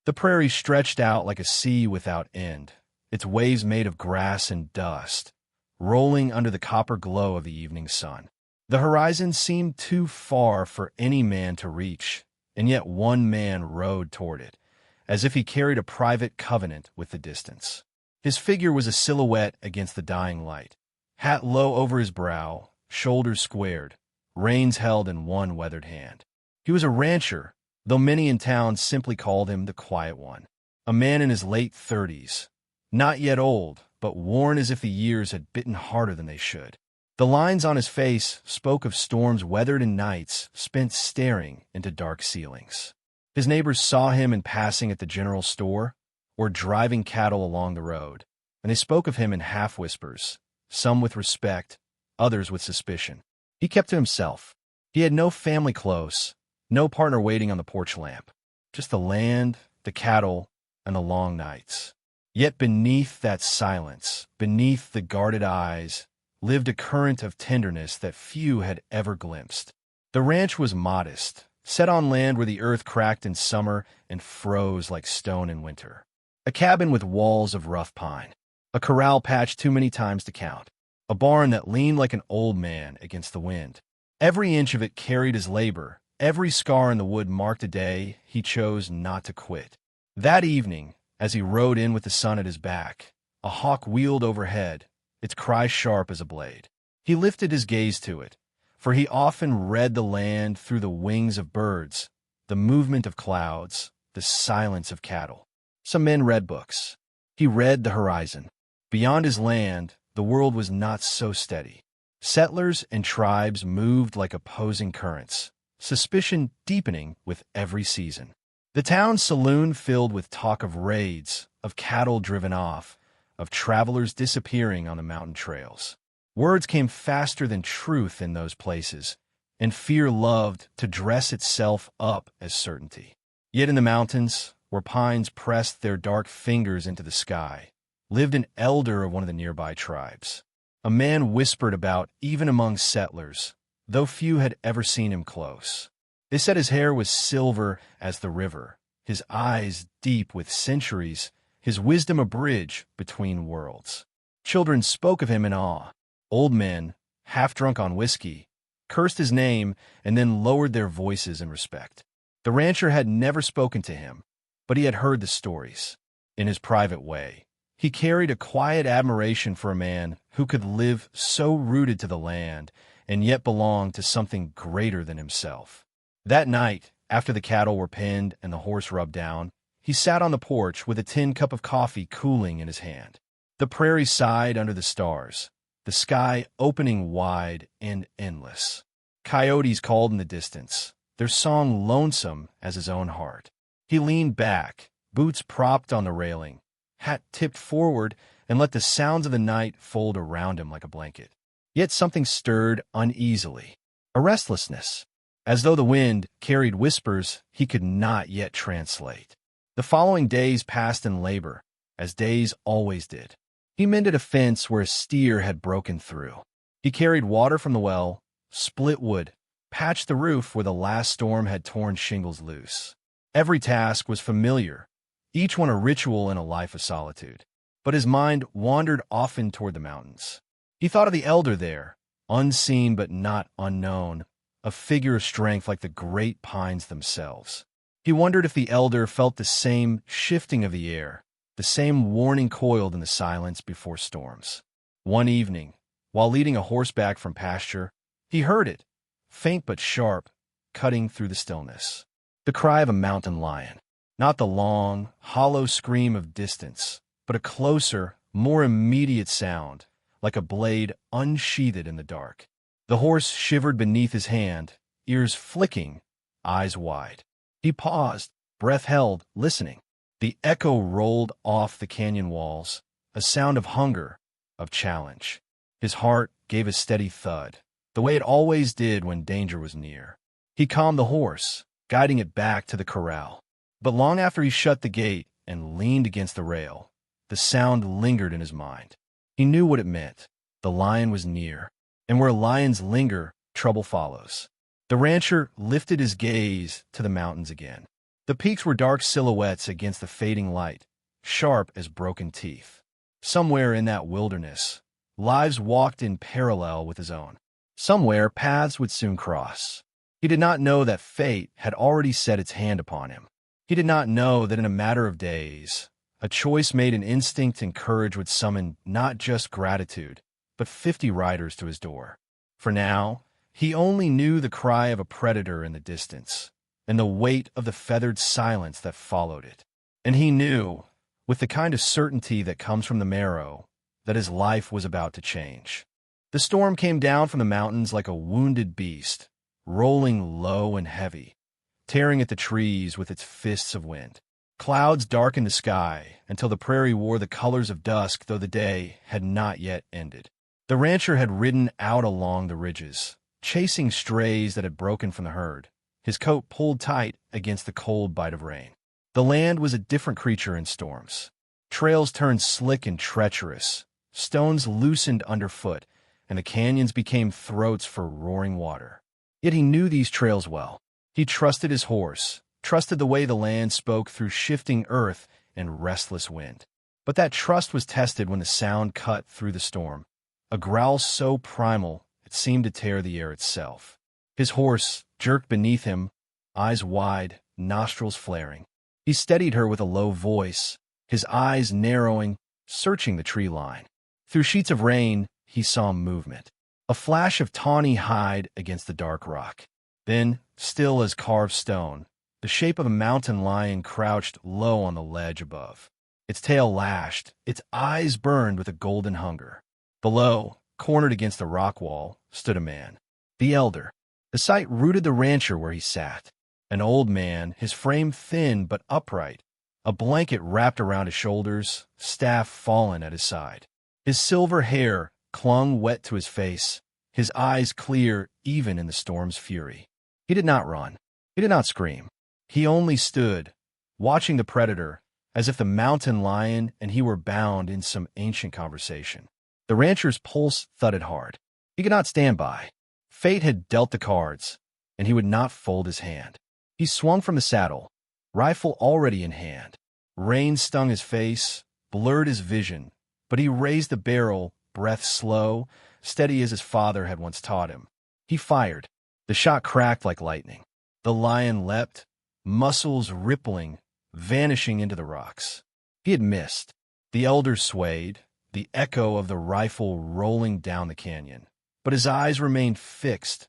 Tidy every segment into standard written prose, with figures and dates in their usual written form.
The prairie stretched out like a sea without end, its waves made of grass and dust, rolling under the copper glow of the evening sun. The horizon seemed too far for any man to reach, and yet one man rode toward it, as if he carried a private covenant with the distance. His figure was a silhouette against the dying light, hat low over his brow, shoulders squared, reins held in one weathered hand. He was a rancher, though many in town simply called him the Quiet One, a man in his late 30s, not yet old, but worn as if the years had bitten harder than they should. The lines on his face spoke of storms weathered and nights spent staring into dark ceilings. His neighbors saw him in passing at the general store or driving cattle along the road, and they spoke of him in half-whispers, some with respect, others with suspicion. He kept to himself. He had no family close, no partner waiting on the porch lamp, just the land, the cattle, and the long nights. Yet beneath that silence, beneath the guarded eyes, lived a current of tenderness that few had ever glimpsed. The ranch was modest, set on land where the earth cracked in summer and froze like stone in winter. A cabin with walls of rough pine, a corral patched too many times to count, a barn that leaned like an old man against the wind. Every inch of it carried his labor, every scar in the wood marked a day he chose not to quit. That evening, as he rode in with the sun at his back, a hawk wheeled overhead, its cry sharp as a blade. He lifted his gaze to it, for he often read the land through the wings of birds, the movement of clouds, the silence of cattle. Some men read books. He read the horizon. Beyond his land, the world was not so steady. Settlers and tribes moved like opposing currents, suspicion deepening with every season. The town saloon filled with talk of raids, of cattle driven off, of travelers disappearing on the mountain trails. Words came faster than truth in those places, and fear loved to dress itself up as certainty. Yet in the mountains, where pines pressed their dark fingers into the sky, lived an elder of one of the nearby tribes. A man whispered about even among settlers, though few had ever seen him close. They said his hair was silver as the river, his eyes deep with centuries, his wisdom a bridge between worlds. Children spoke of him in awe. Old men, half drunk on whiskey, cursed his name and then lowered their voices in respect. The rancher had never spoken to him, but he had heard the stories. In his private way, he carried a quiet admiration for a man who could live so rooted to the land and yet belong to something greater than himself. That night, after the cattle were penned and the horse rubbed down, he sat on the porch with a tin cup of coffee cooling in his hand. The prairie sighed under the stars, the sky opening wide and endless. Coyotes called in the distance, their song lonesome as his own heart. He leaned back, boots propped on the railing, hat tipped forward, and let the sounds of the night fold around him like a blanket. Yet something stirred uneasily, a restlessness, as though the wind carried whispers he could not yet translate. The following days passed in labor, as days always did. He mended a fence where a steer had broken through. He carried water from the well, split wood, patched the roof where the last storm had torn shingles loose. Every task was familiar, each one a ritual in a life of solitude. But his mind wandered often toward the mountains. He thought of the elder there, unseen but not unknown, a figure of strength like the great pines themselves. He wondered if the elder felt the same shifting of the air, the same warning coiled in the silence before storms. One evening, while leading a horse back from pasture, he heard it, faint but sharp, cutting through the stillness. The cry of a mountain lion, not the long, hollow scream of distance, but a closer, more immediate sound, like a blade unsheathed in the dark. The horse shivered beneath his hand, ears flicking, eyes wide. He paused, breath held, listening. The echo rolled off the canyon walls, a sound of hunger, of challenge. His heart gave a steady thud, the way it always did when danger was near. He calmed the horse, guiding it back to the corral. But long after he shut the gate and leaned against the rail, the sound lingered in his mind. He knew what it meant. The lion was near, and where lions linger, trouble follows. The rancher lifted his gaze to the mountains again. The peaks were dark silhouettes against the fading light, sharp as broken teeth. Somewhere in that wilderness, lives walked in parallel with his own. Somewhere paths would soon cross. He did not know that fate had already set its hand upon him. He did not know that in a matter of days, a choice made in instinct and courage would summon not just gratitude, but 50 riders to his door. For now, he only knew the cry of a predator in the distance, and the weight of the feathered silence that followed it. And he knew, with the kind of certainty that comes from the marrow, that his life was about to change. The storm came down from the mountains like a wounded beast, rolling low and heavy, tearing at the trees with its fists of wind. Clouds darkened the sky until the prairie wore the colors of dusk, though the day had not yet ended. The rancher had ridden out along the ridges, chasing strays that had broken from the herd, his coat pulled tight against the cold bite of rain. The land was a different creature in storms. Trails turned slick and treacherous, stones loosened underfoot, and the canyons became throats for roaring water. Yet he knew these trails well. He trusted his horse, trusted the way the land spoke through shifting earth and restless wind. But that trust was tested when the sound cut through the storm, a growl so primal it seemed to tear the air itself. His horse jerked beneath him, eyes wide, nostrils flaring. He steadied her with a low voice, his eyes narrowing, searching the tree line. Through sheets of rain, he saw movement, a flash of tawny hide against the dark rock. Then, still as carved stone, the shape of a mountain lion crouched low on the ledge above. Its tail lashed, its eyes burned with a golden hunger. Below, cornered against the rock wall, stood a man, the elder. The sight rooted the rancher where he sat. An old man, his frame thin but upright, a blanket wrapped around his shoulders, staff fallen at his side. His silver hair clung wet to his face, his eyes clear even in the storm's fury. He did not run. He did not scream. He only stood, watching the predator, as if the mountain lion and he were bound in some ancient conversation. The rancher's pulse thudded hard. He could not stand by. Fate had dealt the cards, and he would not fold his hand. He swung from the saddle, rifle already in hand. Rain stung his face, blurred his vision, but he raised the barrel, breath slow, steady as his father had once taught him. He fired. The shot cracked like lightning. The lion leapt, muscles rippling, vanishing into the rocks. He had missed. The elder swayed, the echo of the rifle rolling down the canyon. But his eyes remained fixed,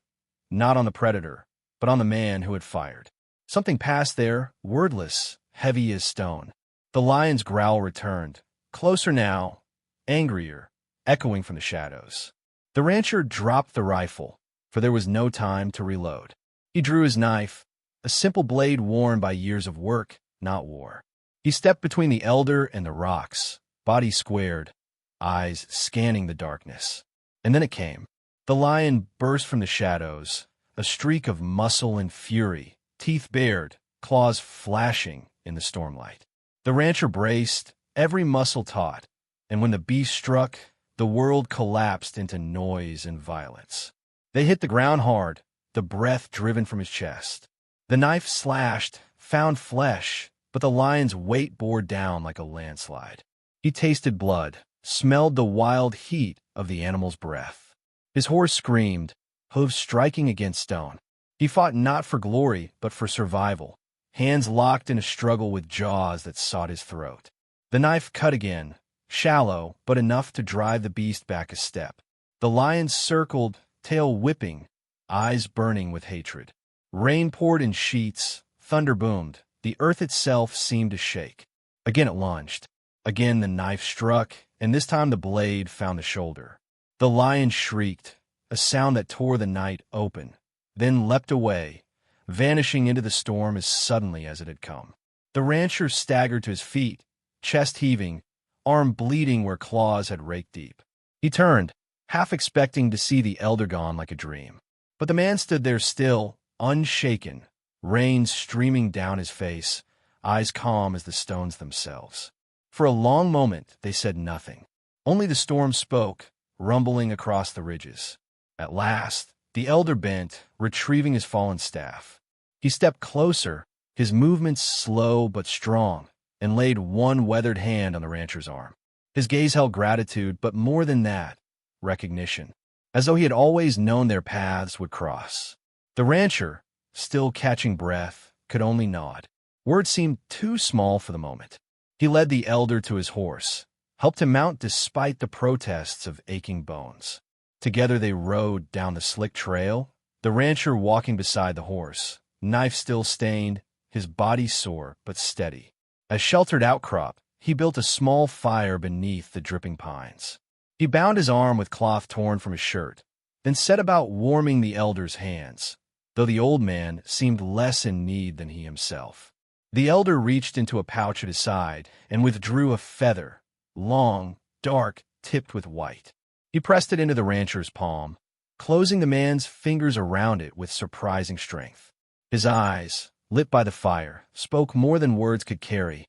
not on the predator, but on the man who had fired. Something passed there, wordless, heavy as stone. The lion's growl returned, closer now, angrier, echoing from the shadows. The rancher dropped the rifle, for there was no time to reload. He drew his knife, a simple blade worn by years of work, not war. He stepped between the elder and the rocks, body squared, eyes scanning the darkness. And then it came. The lion burst from the shadows, a streak of muscle and fury, teeth bared, claws flashing in the stormlight. The rancher braced, every muscle taut, and when the beast struck, the world collapsed into noise and violence. They hit the ground hard, the breath driven from his chest. The knife slashed, found flesh, but the lion's weight bore down like a landslide. He tasted blood, smelled the wild heat of the animal's breath. His horse screamed, hooves striking against stone. He fought not for glory, but for survival, hands locked in a struggle with jaws that sought his throat. The knife cut again, shallow, but enough to drive the beast back a step. The lion circled, tail whipping, eyes burning with hatred. Rain poured in sheets, thunder boomed, the earth itself seemed to shake. Again it lunged. Again the knife struck, and this time the blade found the shoulder. The lion shrieked, a sound that tore the night open, then leapt away, vanishing into the storm as suddenly as it had come. The rancher staggered to his feet, chest heaving, arm bleeding where claws had raked deep. He turned, half expecting to see the elder gone like a dream. But the man stood there still, unshaken, rain streaming down his face, eyes calm as the stones themselves. For a long moment they said nothing. Only the storm spoke, rumbling across the ridges. At last, the elder bent, retrieving his fallen staff. He stepped closer, his movements slow but strong, and laid one weathered hand on the rancher's arm. His gaze held gratitude, but more than that, recognition, as though he had always known their paths would cross. The rancher, still catching breath, could only nod. Words seemed too small for the moment. He led the elder to his horse, helped him mount despite the protests of aching bones. Together they rode down the slick trail, the rancher walking beside the horse, knife still stained, his body sore but steady. As sheltered outcrop, he built a small fire beneath the dripping pines. He bound his arm with cloth torn from his shirt, then set about warming the elder's hands, though the old man seemed less in need than he himself. The elder reached into a pouch at his side and withdrew a feather, long, dark, tipped with white. He pressed it into the rancher's palm, closing the man's fingers around it with surprising strength. His eyes, lit by the fire, spoke more than words could carry.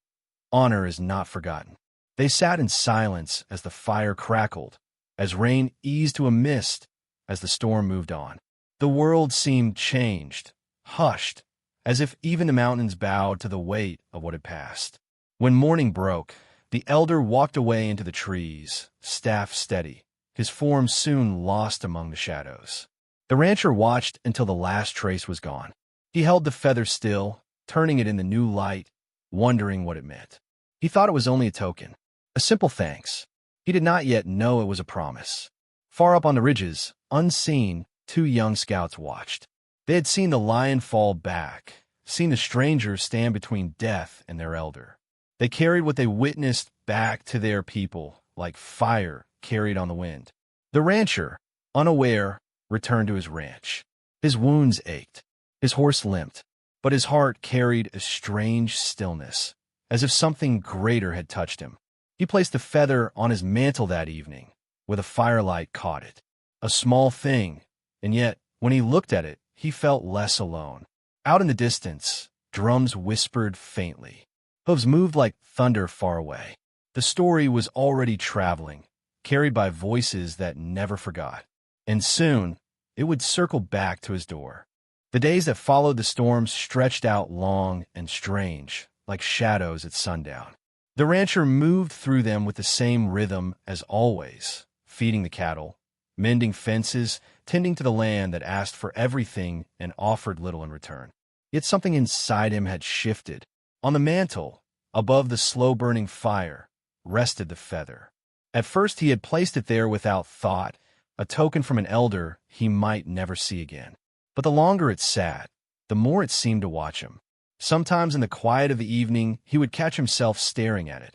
Honor is not forgotten. They sat in silence as the fire crackled, as rain eased to a mist, as the storm moved on. The world seemed changed, hushed, as if even the mountains bowed to the weight of what had passed. When morning broke, the elder walked away into the trees, staff steady, his form soon lost among the shadows. The rancher watched until the last trace was gone. He held the feather still, turning it in the new light, wondering what it meant. He thought it was only a token, a simple thanks. He did not yet know it was a promise. Far up on the ridges, unseen, two young scouts watched. They had seen the lion fall back, seen the stranger stand between death and their elder. They carried what they witnessed back to their people, like fire carried on the wind. The rancher, unaware, returned to his ranch. His wounds ached. His horse limped, but his heart carried a strange stillness, as if something greater had touched him. He placed the feather on his mantle that evening, where the firelight caught it. A small thing, and yet, when he looked at it, he felt less alone. Out in the distance, drums whispered faintly. Hooves moved like thunder far away. The story was already traveling, carried by voices that never forgot. And soon, it would circle back to his door. The days that followed the storm stretched out long and strange, like shadows at sundown. The rancher moved through them with the same rhythm as always, feeding the cattle, mending fences, tending to the land that asked for everything and offered little in return. Yet something inside him had shifted. On the mantle, above the slow-burning fire, rested the feather. At first he had placed it there without thought, a token from an elder he might never see again. But the longer it sat, the more it seemed to watch him. Sometimes in the quiet of the evening, he would catch himself staring at it,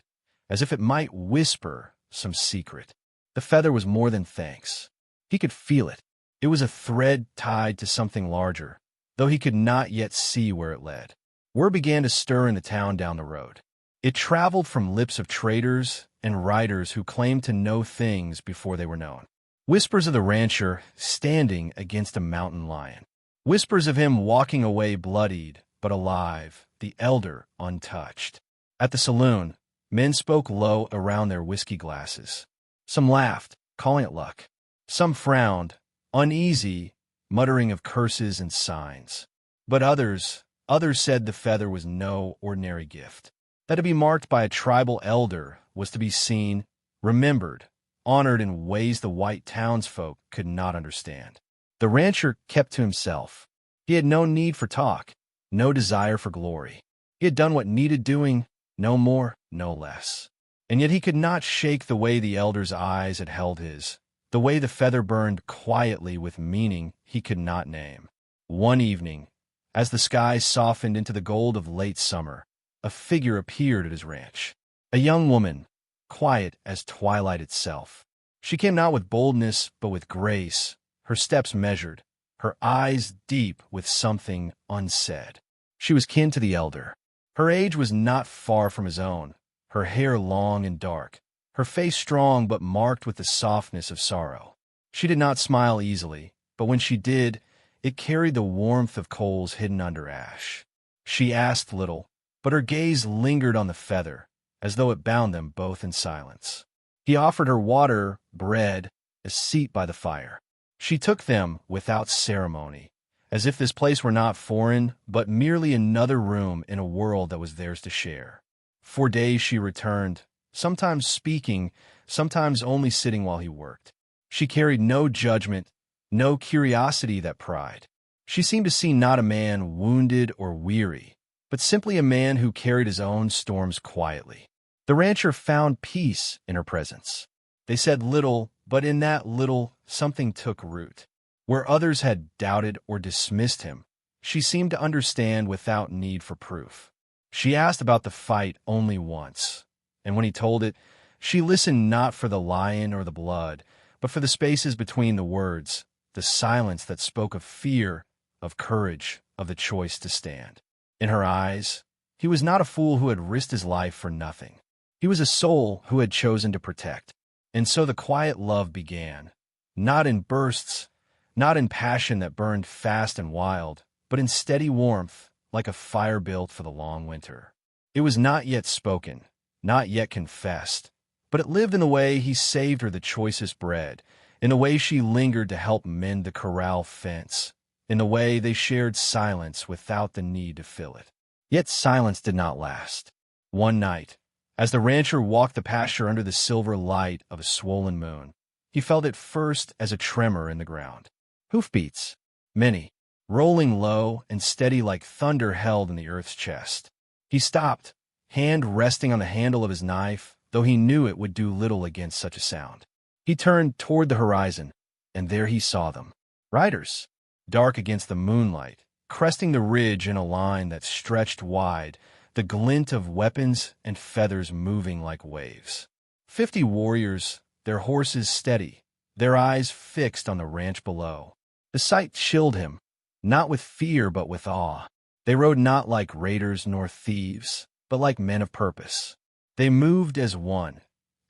as if it might whisper some secret. The feather was more than thanks. He could feel it. It was a thread tied to something larger, though he could not yet see where it led. Word began to stir in the town down the road. It traveled from lips of traders and riders who claimed to know things before they were known. Whispers of the rancher standing against a mountain lion. Whispers of him walking away bloodied, but alive, the elder untouched. At the saloon, men spoke low around their whiskey glasses. Some laughed, calling it luck. Some frowned, uneasy, muttering of curses and signs. But others said the feather was no ordinary gift, that to be marked by a tribal elder was to be seen, remembered, honored in ways the white townsfolk could not understand. The rancher kept to himself. He had no need for talk, no desire for glory. He had done what needed doing, no more, no less. And yet he could not shake the way the elder's eyes had held his, the way the feather burned quietly with meaning he could not name. One evening, as the sky softened into the gold of late summer, a figure appeared at his ranch. A young woman, quiet as twilight itself. She came not with boldness, but with grace, her steps measured, her eyes deep with something unsaid. She was kin to the elder. Her age was not far from his own, her hair long and dark, her face strong but marked with the softness of sorrow. She did not smile easily, but when she did, it carried the warmth of coals hidden under ash. She asked little, but her gaze lingered on the feather, as though it bound them both in silence. He offered her water, bread, a seat by the fire. She took them without ceremony, as if this place were not foreign, but merely another room in a world that was theirs to share. For days she returned, sometimes speaking, sometimes only sitting while he worked. She carried no judgment, no curiosity that pried. She seemed to see not a man wounded or weary, but simply a man who carried his own storms quietly. The rancher found peace in her presence. They said little, but in that little, something took root. Where others had doubted or dismissed him, she seemed to understand without need for proof. She asked about the fight only once, and when he told it, she listened not for the lion or the blood, but for the spaces between the words, the silence that spoke of fear, of courage, of the choice to stand. In her eyes, he was not a fool who had risked his life for nothing. He was a soul who had chosen to protect. And so the quiet love began, not in bursts, not in passion that burned fast and wild, but in steady warmth, like a fire built for the long winter. It was not yet spoken, not yet confessed, but it lived in the way he saved her the choicest bread, in the way she lingered to help mend the corral fence, in the way they shared silence without the need to fill it. Yet silence did not last. One night, as the rancher walked the pasture under the silver light of a swollen moon, he felt it first as a tremor in the ground. Hoofbeats, many, rolling low and steady like thunder held in the earth's chest. He stopped, hand resting on the handle of his knife, though he knew it would do little against such a sound. He turned toward the horizon, and there he saw them. Riders, dark against the moonlight, cresting the ridge in a line that stretched wide, the glint of weapons and feathers moving like waves. 50 warriors, their horses steady, their eyes fixed on the ranch below. The sight chilled him, not with fear but with awe. They rode not like raiders nor thieves, but like men of purpose. They moved as one,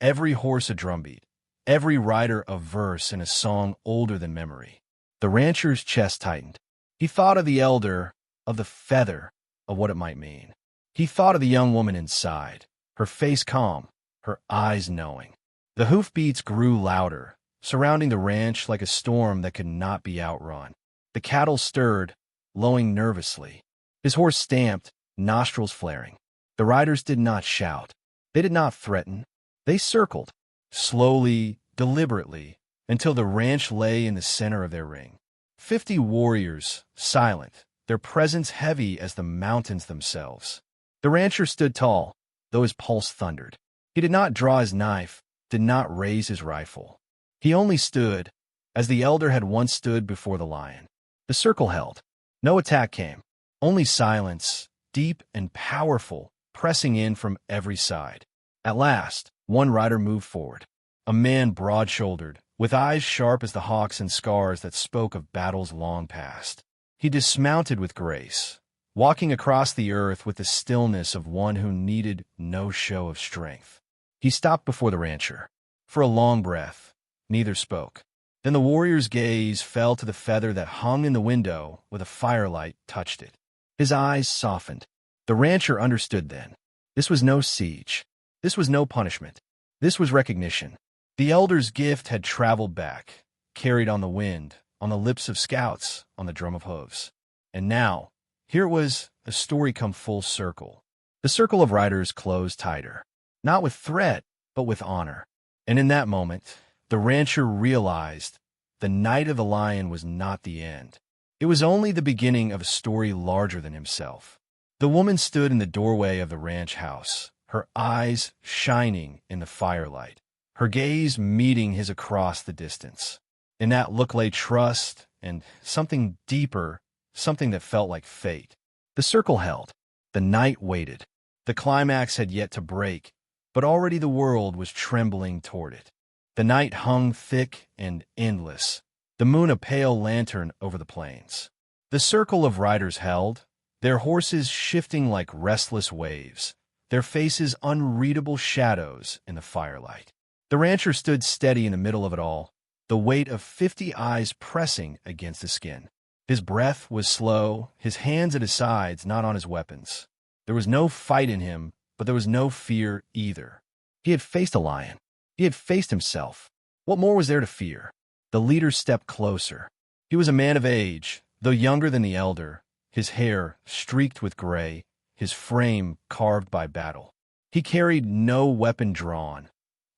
every horse a drumbeat, every rider a verse in a song older than memory. The rancher's chest tightened. He thought of the elder, of the feather, of what it might mean. He thought of the young woman inside, her face calm, her eyes knowing. The hoofbeats grew louder, surrounding the ranch like a storm that could not be outrun. The cattle stirred, lowing nervously. His horse stamped, nostrils flaring. The riders did not shout. They did not threaten. They circled, slowly, deliberately, until the ranch lay in the center of their ring. 50 warriors, silent, their presence heavy as the mountains themselves. The rancher stood tall, though his pulse thundered. He did not draw his knife, did not raise his rifle. He only stood, as the elder had once stood before the lion. The circle held. No attack came, only silence, deep and powerful, pressing in from every side. At last, one rider moved forward. A man broad-shouldered, with eyes sharp as the hawks and scars that spoke of battles long past. He dismounted with grace, walking across the earth with the stillness of one who needed no show of strength. He stopped before the rancher. For a long breath, neither spoke. Then the warrior's gaze fell to the feather that hung in the window where the firelight touched it. His eyes softened. The rancher understood then. This was no siege. This was no punishment. This was recognition. The elder's gift had traveled back, carried on the wind, on the lips of scouts, on the drum of hooves. And now, here was a story come full circle. The circle of riders closed tighter, not with threat, but with honor. And in that moment, the rancher realized the night of the lion was not the end. It was only the beginning of a story larger than himself. The woman stood in the doorway of the ranch house, her eyes shining in the firelight, her gaze meeting his across the distance. In that look lay trust and something deeper, something that felt like fate. The circle held. The night waited. The climax had yet to break, but already the world was trembling toward it. The night hung thick and endless, the moon a pale lantern over the plains. The circle of riders held, their horses shifting like restless waves, their faces unreadable shadows in the firelight. The rancher stood steady in the middle of it all, the weight of 50 eyes pressing against his skin. His breath was slow, his hands at his sides, not on his weapons. There was no fight in him, but there was no fear either. He had faced a lion. He had faced himself. What more was there to fear? The leader stepped closer. He was a man of age, Though younger than the elder, his hair streaked with gray, his frame carved by battle. He carried no weapon drawn,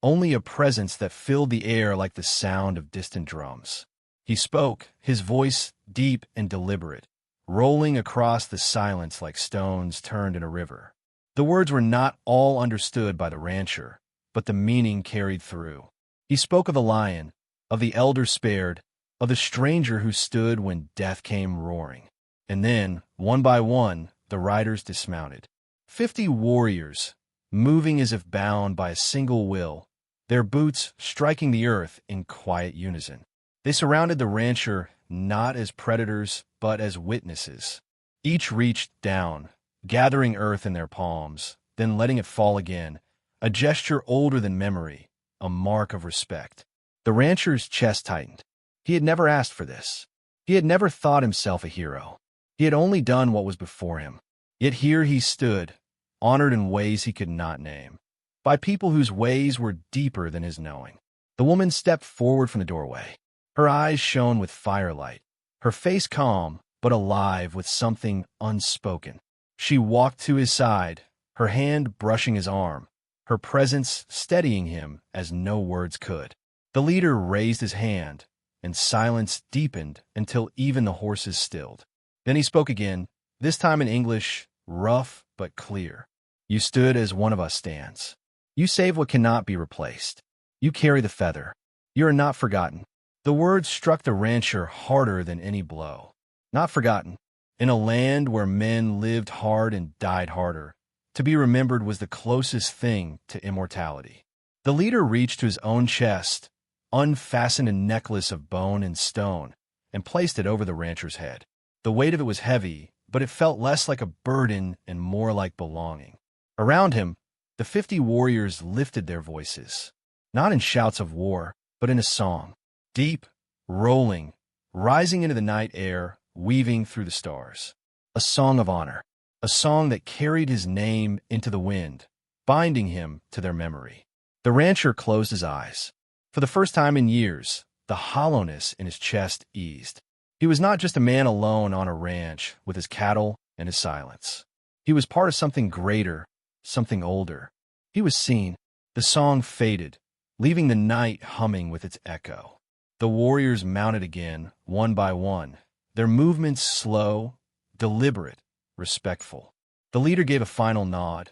only a presence that filled the air like the sound of distant drums. He spoke, his voice deep and deliberate, rolling across the silence like stones turned in a river. The words were not all understood by the rancher, but the meaning carried through. He spoke of the lion, of the elder spared, of the stranger who stood when death came roaring. And then, one by one, the riders dismounted. 50 warriors, moving as if bound by a single will, their boots striking the earth in quiet unison. They surrounded the rancher not as predators, but as witnesses. Each reached down, gathering earth in their palms, then letting it fall again, a gesture older than memory, a mark of respect. The rancher's chest tightened. He had never asked for this. He had never thought himself a hero. He had only done what was before him. Yet here he stood, honored in ways he could not name, by people whose ways were deeper than his knowing. The woman stepped forward from the doorway. Her eyes shone with firelight, her face calm but alive with something unspoken. She walked to his side, her hand brushing his arm, her presence steadying him as no words could. The leader raised his hand, and silence deepened until even the horses stilled. Then he spoke again, this time in English, rough but clear. You stood as one of us stands. You save what cannot be replaced. You carry the feather. You are not forgotten. The words struck the rancher harder than any blow. Not forgotten. In a land where men lived hard and died harder, to be remembered was the closest thing to immortality. The leader reached to his own chest, unfastened a necklace of bone and stone, and placed it over the rancher's head. The weight of it was heavy, but it felt less like a burden and more like belonging. Around him, the 50 warriors lifted their voices, not in shouts of war, but in a song, deep, rolling, rising into the night air, weaving through the stars. A song of honor, a song that carried his name into the wind, binding him to their memory. The rancher closed his eyes. For the first time in years, the hollowness in his chest eased. He was not just a man alone on a ranch with his cattle and his silence. He was part of something greater, something older. He was seen. The song faded, leaving the night humming with its echo. The warriors mounted again, one by one, their movements slow, deliberate, respectful. The leader gave a final nod,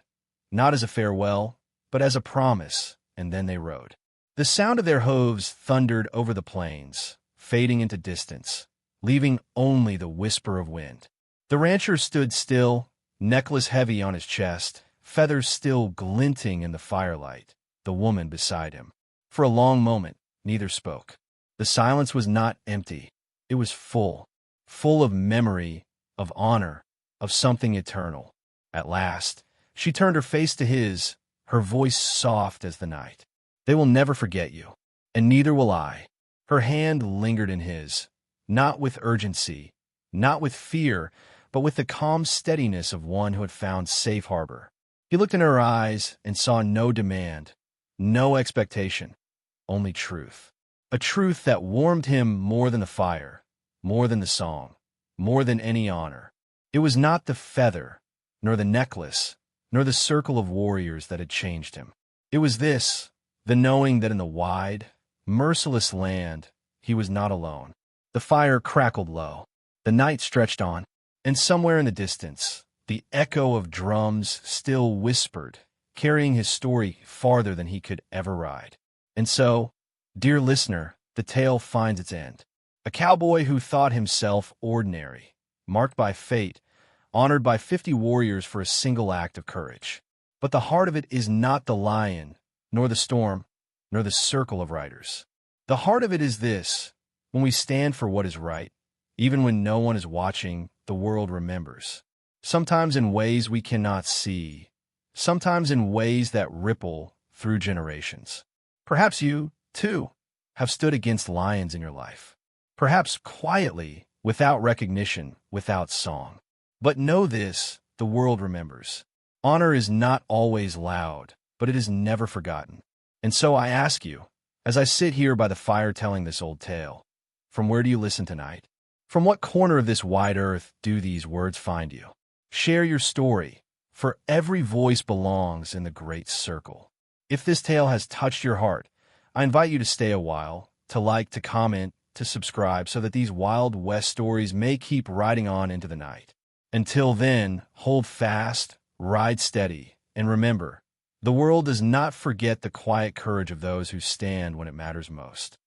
not as a farewell, but as a promise, and then they rode. The sound of their hooves thundered over the plains, fading into distance, leaving only the whisper of wind. The rancher stood still, necklace heavy on his chest, feathers still glinting in the firelight, the woman beside him. For a long moment, neither spoke. The silence was not empty. It was full of memory, of honor, of something eternal. At last, she turned her face to his, her voice soft as the night. They will never forget you, and neither will I. Her hand lingered in his, not with urgency, not with fear, but with the calm steadiness of one who had found safe harbor. He looked in her eyes and saw no demand, no expectation, only truth. A truth that warmed him more than the fire, more than the song, more than any honor. It was not the feather, nor the necklace, nor the circle of warriors that had changed him. It was this, the knowing that in the wide, merciless land, he was not alone. The fire crackled low. The night stretched on, and somewhere in the distance, the echo of drums still whispered, carrying his story farther than he could ever ride. And so, dear listener, the tale finds its end. A cowboy who thought himself ordinary, marked by fate, honored by 50 warriors for a single act of courage. But the heart of it is not the lion, nor the storm, nor the circle of riders. The heart of it is this: when we stand for what is right, even when no one is watching, the world remembers. Sometimes in ways we cannot see, sometimes in ways that ripple through generations. Perhaps you, too, have stood against lions in your life. Perhaps quietly, without recognition, without song. But know this, the world remembers. Honor is not always loud, but it is never forgotten. And so I ask you, as I sit here by the fire telling this old tale, from where do you listen tonight? From what corner of this wide earth do these words find you? Share your story, for every voice belongs in the great circle. If this tale has touched your heart, I invite you to stay a while, to like, to comment, to subscribe, so that these Wild West stories may keep riding on into the night. Until then, hold fast, ride steady, and remember, the world does not forget the quiet courage of those who stand when it matters most.